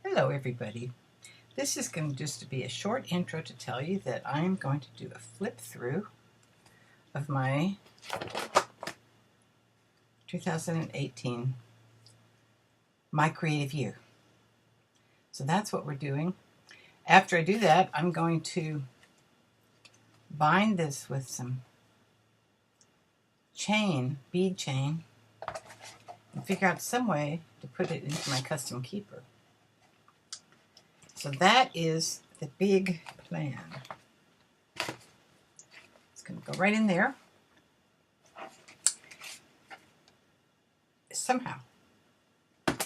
Hello everybody. This is going to just be a short intro to tell you that I am going to do a flip through of my 2018 My Creative Year. So that's what we're doing. After I do that, I'm going to bind this with some bead chain, and figure out some way to put it into my custom keeper. So that is the big plan. It's going to go right in there. Somehow.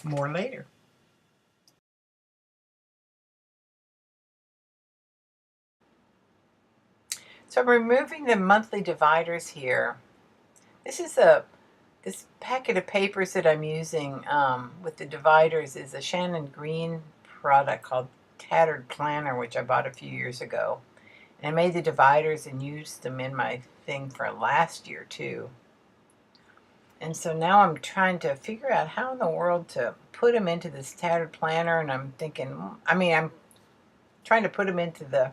More later. So I'm removing the monthly dividers here. This packet of papers that I'm using with the dividers is a Shannon Green product called Tattered Planner, which I bought a few years ago. And I made the dividers and used them in my thing for last year too. And so now I'm trying to figure out how in the world to put them into this Tattered Planner, and I'm trying to put them into the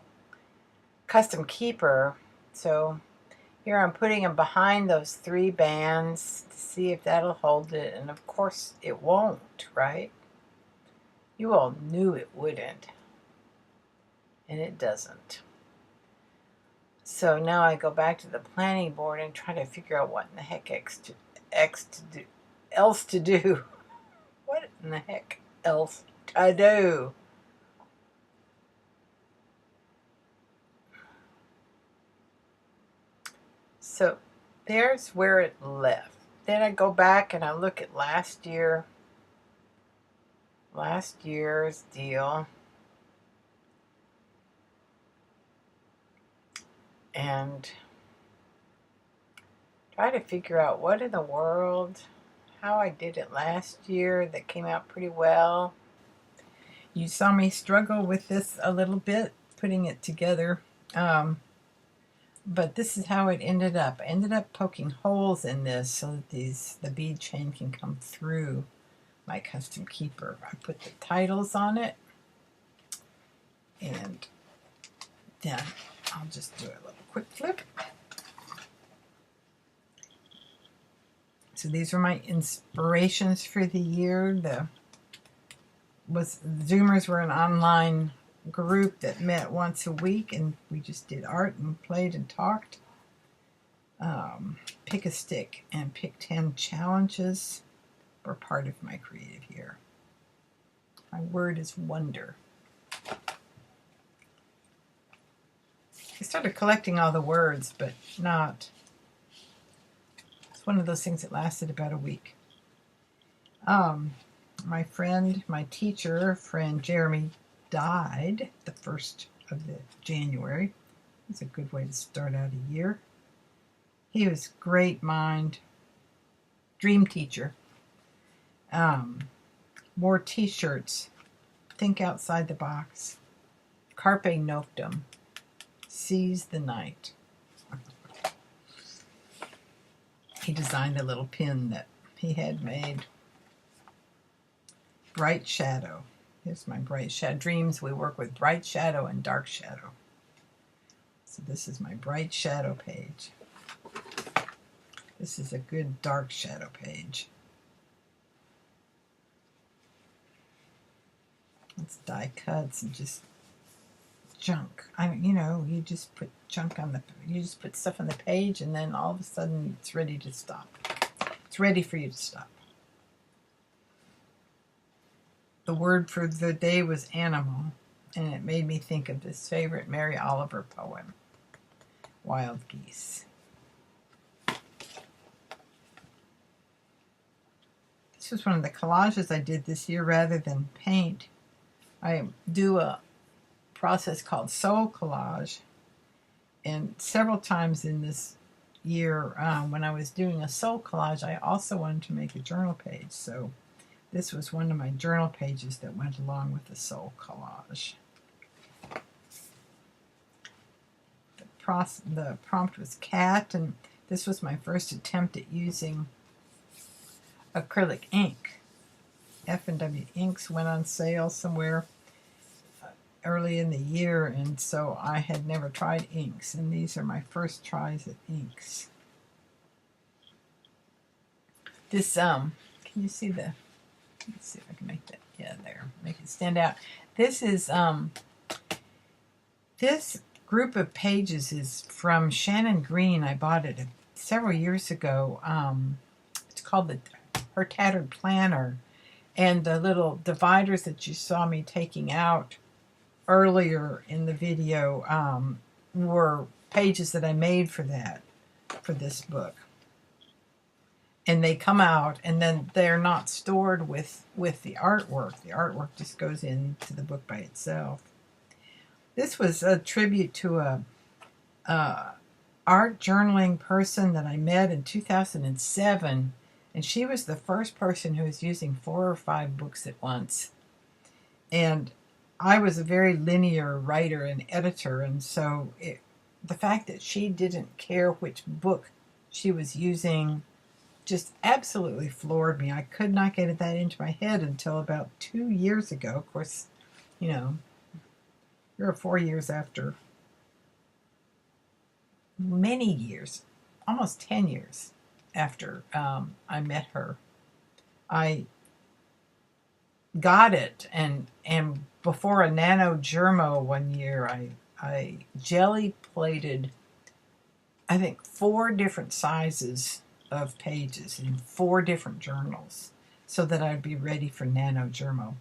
custom keeper. So here I'm putting them behind those 3 bands to see if that'll hold it, and of course it won't, right? You all knew it wouldn't, and it doesn't. So now I go back to the planning board and try to figure out what in the heck else to do. What in the heck else to do? So there's where it left. Then I go back and I look at last year's deal, and try to figure out what in the world, how I did it last year that came out pretty well. You saw me struggle with this a little bit, putting it together, but this is how it ended up. I ended up poking holes in this so that the bead chain can come through my custom keeper. I put the titles on it, and then I'll just do a little quick flip. So these were my inspirations for the year. The Zoomers were an online group that met once a week, and we just did art and played and talked. Pick a stick and pick 10 challenges were part of my creative year. My word is wonder. I started collecting all the words, but not. It's one of those things that lasted about a week. My teacher friend Jeremy died the 1st of January. It's a good way to start out a year. He was great mind, dream teacher. Wore t-shirts, think outside the box, carpe noctem, seize the night. He designed a little pin that he had made. Bright shadow. Here's my bright shadow. Dreams, we work with bright shadow and dark shadow. So this is my bright shadow page. This is a good dark shadow page. It's die cuts and just junk. You just put you just put stuff on the page, and then all of a sudden it's ready to stop. It's ready for you to stop. The word for the day was animal, and it made me think of this favorite Mary Oliver poem, Wild Geese. This was one of the collages I did this year rather than paint. I do a process called soul collage, and several times in this year when I was doing a soul collage, I also wanted to make a journal page, so this was one of my journal pages that went along with the soul collage. The prompt was cat, and this was my first attempt at using acrylic ink. F&W inks went on sale somewhere early in the year, and so I had never tried inks, and these are my first tries at inks. This, can you see the, let's see if I can make that, yeah, there, make it stand out. This is, this group of pages is from Shannon Green. I bought it several years ago. It's called her Tattered Planner, and the little dividers that you saw me taking out earlier in the video were pages that I made for this book. And they come out, and then they're not stored with the artwork. The artwork just goes into the book by itself. This was a tribute to a art journaling person that I met in 2007, and she was the first person who was using 4 or 5 books at once. And I was a very linear writer and editor, and so the fact that she didn't care which book she was using just absolutely floored me. I could not get that into my head until about 2 years ago. Of course, you know, 3 or 4 years after, many years, almost 10 years after I met her, I got it, and before a NaNoGermo one year, I jelly plated, I think, 4 different sizes of pages in 4 different journals so that I'd be ready for NaNoGermo.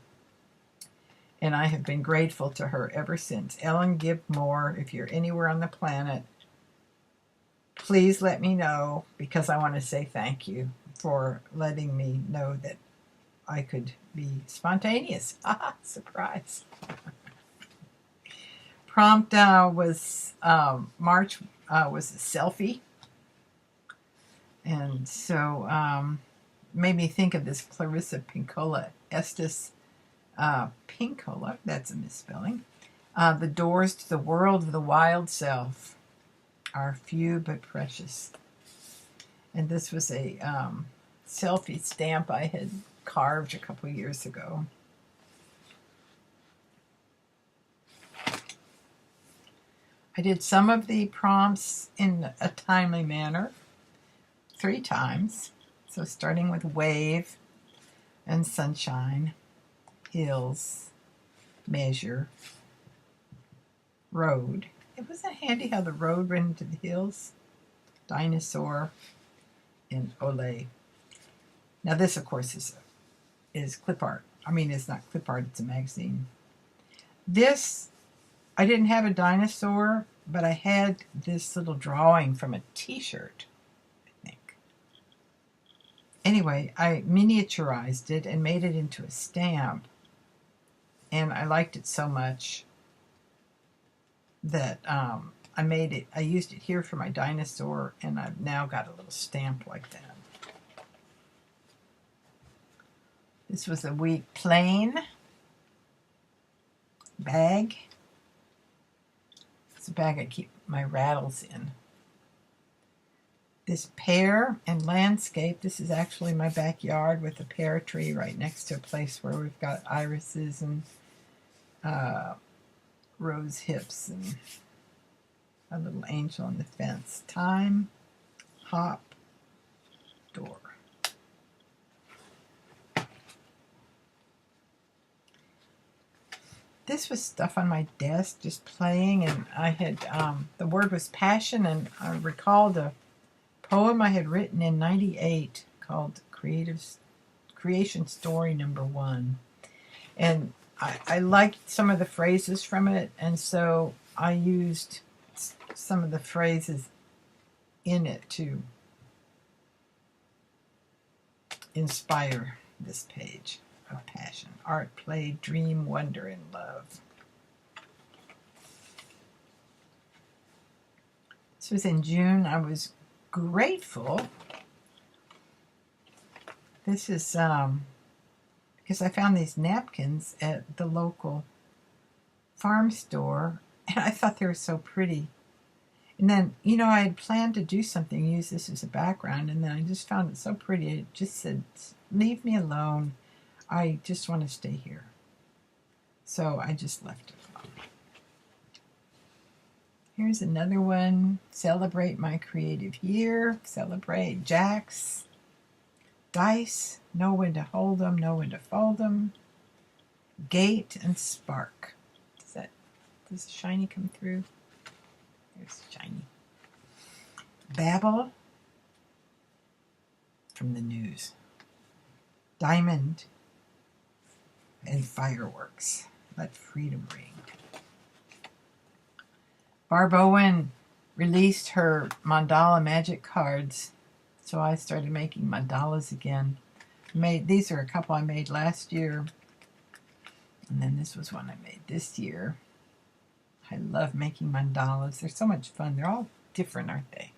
And I have been grateful to her ever since. Ellen Gibmore, if you're anywhere on the planet, please let me know, because I want to say thank you for letting me know that I could be spontaneous. Surprise. Prompt was March was a selfie. And so made me think of this Clarissa Pinkola Estes Pinkola, that's a misspelling. The doors to the world of the wild self are few but precious. And this was a selfie stamp I had carved a couple years ago. I did some of the prompts in a timely manner, 3 times. So starting with wave and sunshine, hills, measure, road. It wasn't handy how the road ran into the hills, dinosaur, and Olay. Now this, of course, is clip art. I mean, it's not clip art, it's a magazine. This, I didn't have a dinosaur, but I had this little drawing from a t-shirt, I think. Anyway, I miniaturized it and made it into a stamp. And I liked it so much that I used it here for my dinosaur, and I've now got a little stamp like that. This was a week plain bag. It's a bag I keep my rattles in. This pear and landscape, this is actually my backyard with a pear tree right next to a place where we've got irises and rose hips and a little angel on the fence. Time, hop, door. This was stuff on my desk just playing, and I had, the word was passion, and I recalled a poem I had written in '98 called Creation Story Number 1. And I liked some of the phrases from it, and so I used some of the phrases in it to inspire this page of passion. Art, play, dream, wonder, and love. This was in June. I was grateful. This is because I found these napkins at the local farm store, and I thought they were so pretty. And then, you know, I had planned to do something, use this as a background, and then I just found it so pretty. It just said, leave me alone. I just want to stay here. So I just left it. Here's another one. Celebrate my creative year. Celebrate jacks. Dice. Know when to hold them, know when to fold them. Gate and spark. Does shiny come through? There's shiny. Babble. From the news. Diamond. And fireworks. Let freedom ring. Barb Owen released her mandala magic cards, so I started making mandalas again. These are a couple I made last year, and then this was one I made this year. I love making mandalas. They're so much fun. They're all different, aren't they?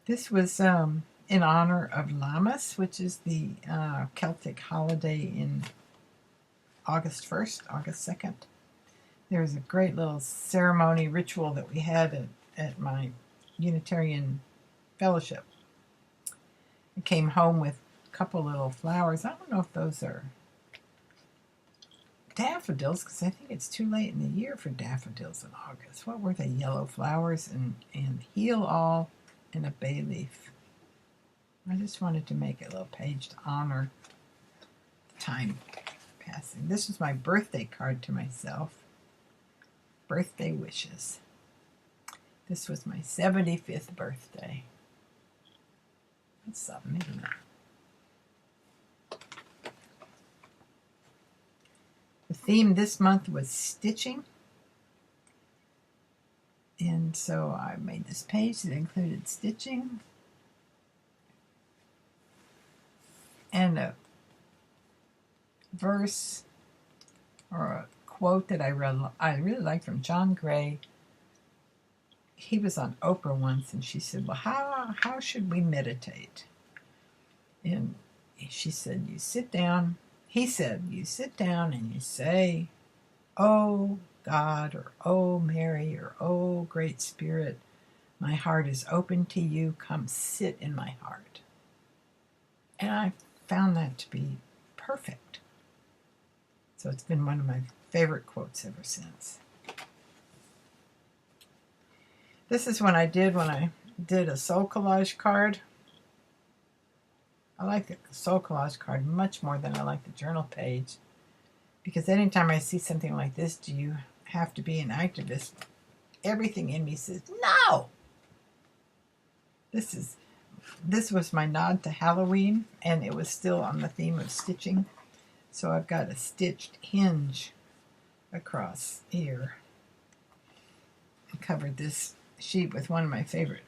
This was in honor of Lammas, which is the Celtic holiday in August 1st, August 2nd. There was a great little ceremony ritual that we had at my Unitarian fellowship. I came home with a couple little flowers. I don't know if those are daffodils, because I think it's too late in the year for daffodils in August. What were they? Yellow flowers and heal all in a bay leaf. I just wanted to make a little page to honor the time passing. This was my birthday card to myself. Birthday wishes. This was my 75th birthday. That's something, isn't it? The theme this month was stitching. And so I made this page that included stitching. And a verse or a quote that I really like from John Gray. He was on Oprah once, and she said, well, how should we meditate? And she said, you sit down. He said, you sit down and you say, oh God, or oh Mary, or oh Great Spirit, my heart is open to you. Come sit in my heart. And I found that to be perfect. So it's been one of my favorite quotes ever since. This is when I did a soul collage card. I like the soul collage card much more than I like the journal page, because anytime I see something like this, do you have to be an activist? Everything in me says, no! This was my nod to Halloween, and it was still on the theme of stitching. So I've got a stitched hinge across here. I covered this sheet with one of my favorite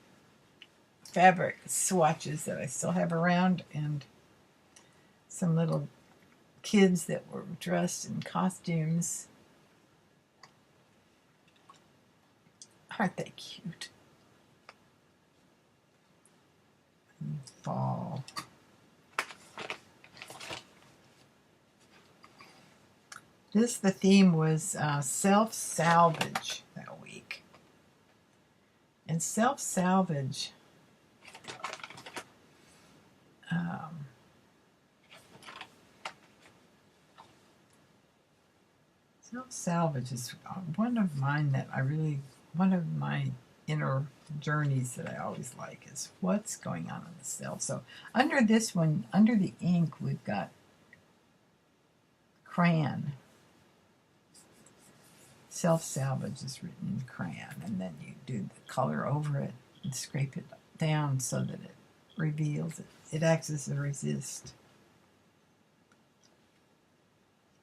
fabric swatches that I still have around, and some little kids that were dressed in costumes. Aren't they cute? Fall. The theme was self-salvage that week. And self-salvage, self-salvage is one of mine that one of my inner journeys that I always like is what's going on in the self. So under this one, under the ink, we've got crayon. Self-salvage is written in crayon, and then you do the color over it and scrape it down so that it reveals it. It acts as a resist.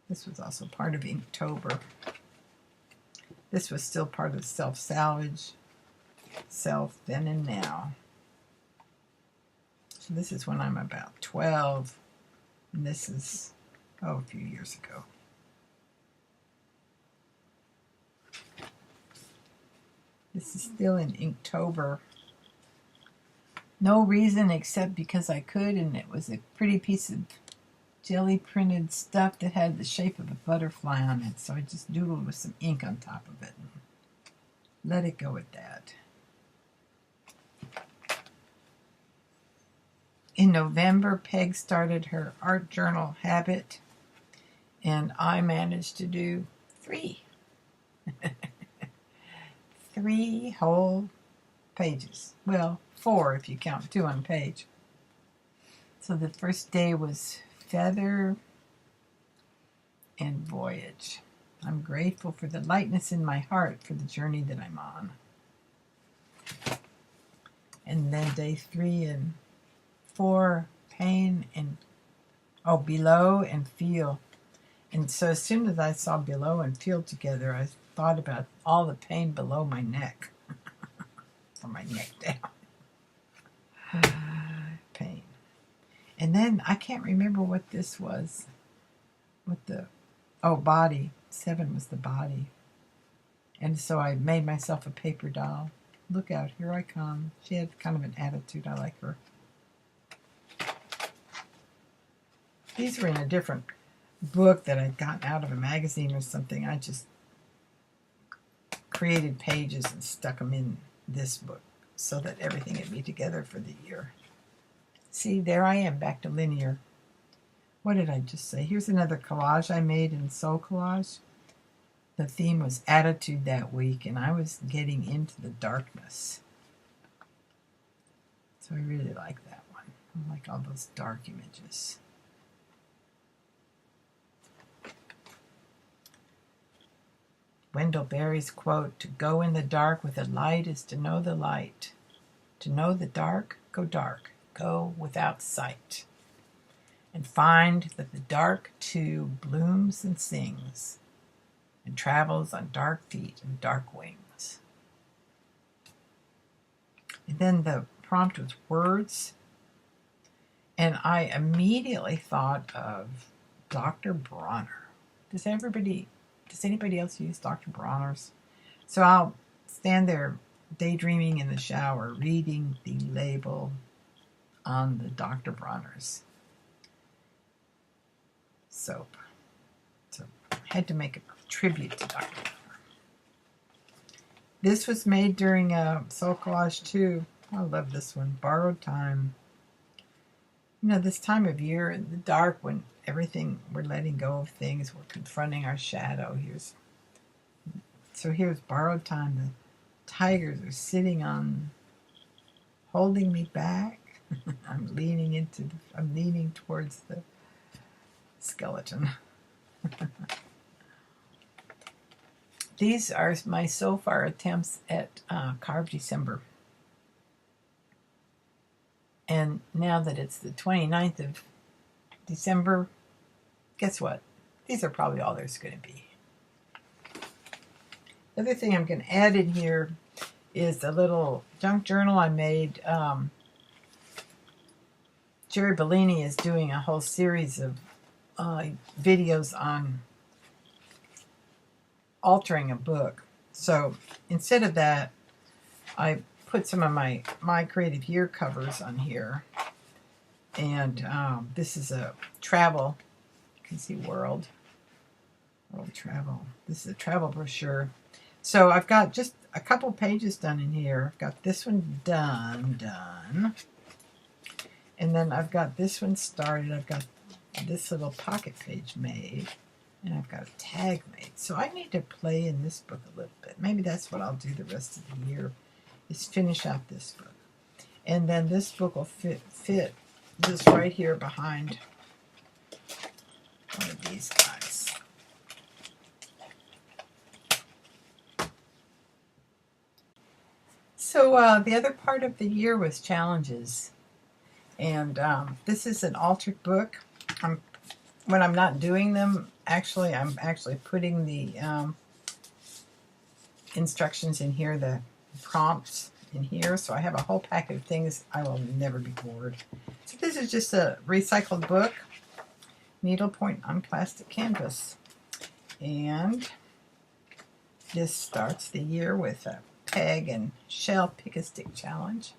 This was also part of Inktober. This was still part of self-salvage, self, then and now. So this is when I'm about 12, and this is, a few years ago. This is still in Inktober. No reason except because I could, and it was a pretty piece of jelly printed stuff that had the shape of a butterfly on it. So I just doodled with some ink on top of it and let it go at that. In In November, Peg started her art journal habit, and I managed to do 3. 3 whole pages. Well, 4 if you count 2 on page. So the first day was Feather and Voyage. I'm grateful for the lightness in my heart for the journey that I'm on. And then day 3 and 4, Pain and, Below and Feel. And so as soon as I saw Below and Feel together, I thought about all the pain below my neck. From my neck down. Pain. And then I can't remember what this was. What the, body. 7 was the body. And so I made myself a paper doll. Look out, here I come. She had kind of an attitude. I like her. These were in a different book that I'd gotten out of a magazine or something. I just created pages and stuck them in this book so that everything would be together for the year. See, there I am, back to linear. What did I just say? Here's another collage I made in Soul Collage. The theme was attitude that week, and I was getting into the darkness. So I really like that one. I like all those dark images. Wendell Berry's quote, "To go in the dark with a light is to know the light. To know the dark, go without sight. And find that the dark too blooms and sings, and travels on dark feet and dark wings." And then the prompt was words, and I immediately thought of Dr. Bronner. Does anybody else use Dr. Bronner's? So I'll stand there daydreaming in the shower, reading the label on the Dr. Bronner's soap. So I had to make a tribute to Dr. Bronner. This was made during Soul Collage 2. I love this one. Borrowed Time. You know, this time of year in the dark when we're letting go of things, we're confronting our shadow. Here's Borrowed Time. The tigers are sitting holding me back. I'm leaning towards the skeleton. These are my so far attempts at Carve December. And now that it's the 29th of December, guess what? These are probably all there's going to be. The other thing I'm going to add in here is a little junk journal I made. Jerry Bellini is doing a whole series of videos on altering a book. So instead of that, I put some of my creative year covers on here. And this is a travel. You can see world travel. This is a travel brochure. So I've got just a couple pages done in here. I've got this one done. And then I've got this one started. I've got this little pocket page made. And I've got a tag made. So I need to play in this book a little bit. Maybe that's what I'll do the rest of the year, is finish out this book. And then this book will fit just right here behind one of these guys. So the other part of the year was challenges. And this is an altered book. When I'm not doing them, I'm actually putting the instructions in here, the prompts in here. So I have a whole packet of things. I will never be bored. So this is just a recycled book, needlepoint on plastic canvas. And this starts the year with a peg and shell pick-a-stick challenge.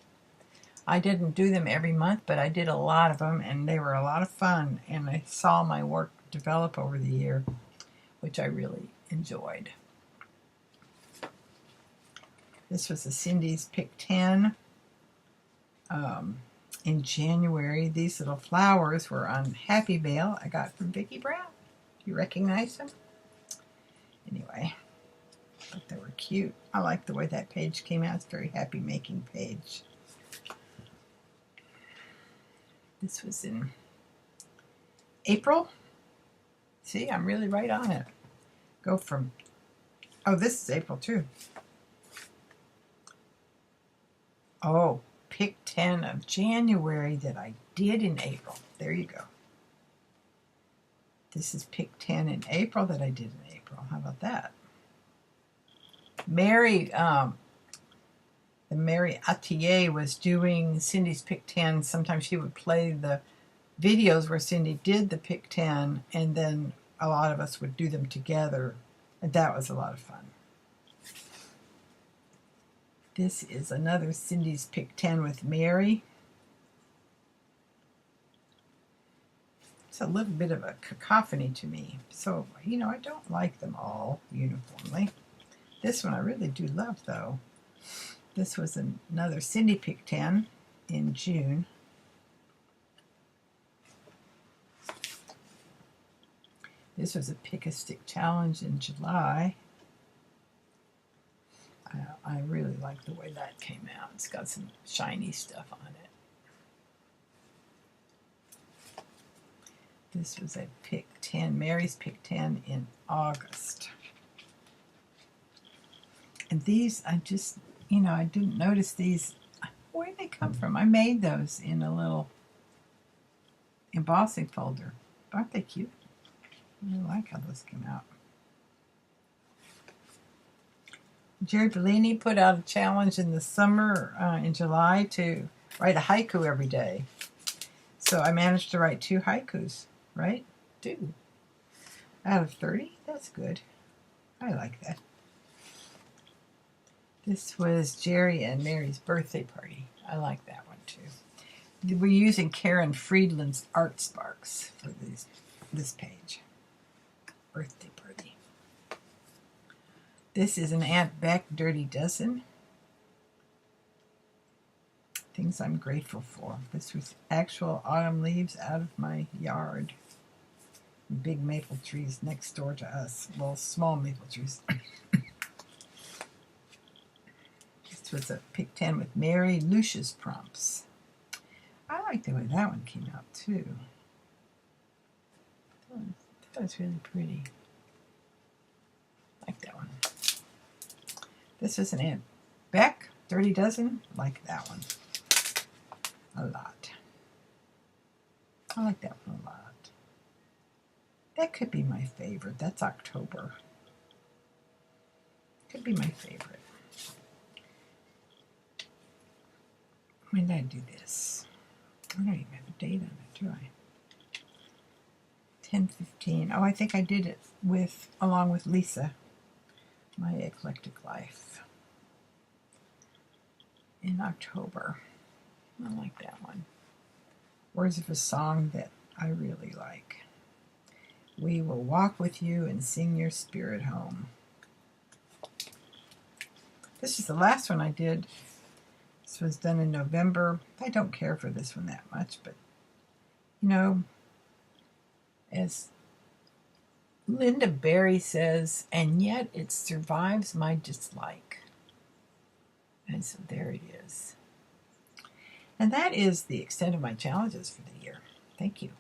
I didn't do them every month, but I did a lot of them, and they were a lot of fun. And I saw my work develop over the year, which I really enjoyed. This was a Cindy's Pick 10 in January. These little flowers were on Happy Mail I got from Vicki Brown. You recognize them? Anyway, I thought they were cute. I like the way that page came out. It's a very happy making page. This was in April. See, I'm really right on it. Go from, oh, this is April too. Oh, pick 10 of January that I did in April. There you go. This is pick 10 in April that I did in April. How about that? Mary, the Mary Attier was doing Cindy's pick 10. Sometimes she would play the videos where Cindy did the pick 10, and then a lot of us would do them together, and that was a lot of fun. This is another Cindy's pick 10 with Mary. It's a little bit of a cacophony to me, so you know I don't like them all uniformly. This one I really do love though. This was another Cindy pick 10 in June. This was a pick a stick challenge in July. I really like the way that came out. It's got some shiny stuff on it. This was a pick 10, Mary's pick 10 in August. And these, I just, you know, I didn't notice these. Where did they come from? I made those in a little embossing folder. Aren't they cute? I really like how those came out. Jerry Bellini put out a challenge in the summer, in July, to write a haiku every day. So I managed to write 2 haikus, right? 2 out of 30. That's good. I like that. This was Jerry and Mary's birthday party. I like that one too. We're using Karen Friedland's Art Sparks for this page. Birthday party. This is an Aunt Beck Dirty Dozen. Things I'm grateful for. This was actual autumn leaves out of my yard. Big maple trees next door to us. Well, small maple trees. This was a pick 10 with Mary Lucia's prompts. I like the way that one came out too. That was really pretty. I like that one. This is an Aunt Beck Dirty Dozen. Like that one a lot. I like that one a lot. That could be my favorite. That's October. Could be my favorite. When did I do this? I don't even have a date on it, do I? 10/15. Oh, I think I did it along with Lisa. My Eclectic Life. In October. I like that one. Words of a song that I really like. We will walk with you and sing your spirit home. This is the last one I did. This was done in November. I don't care for this one that much, but you know, as Linda Berry says, and yet it survives my dislike. And so there it is. And that is the extent of my challenges for the year. Thank you.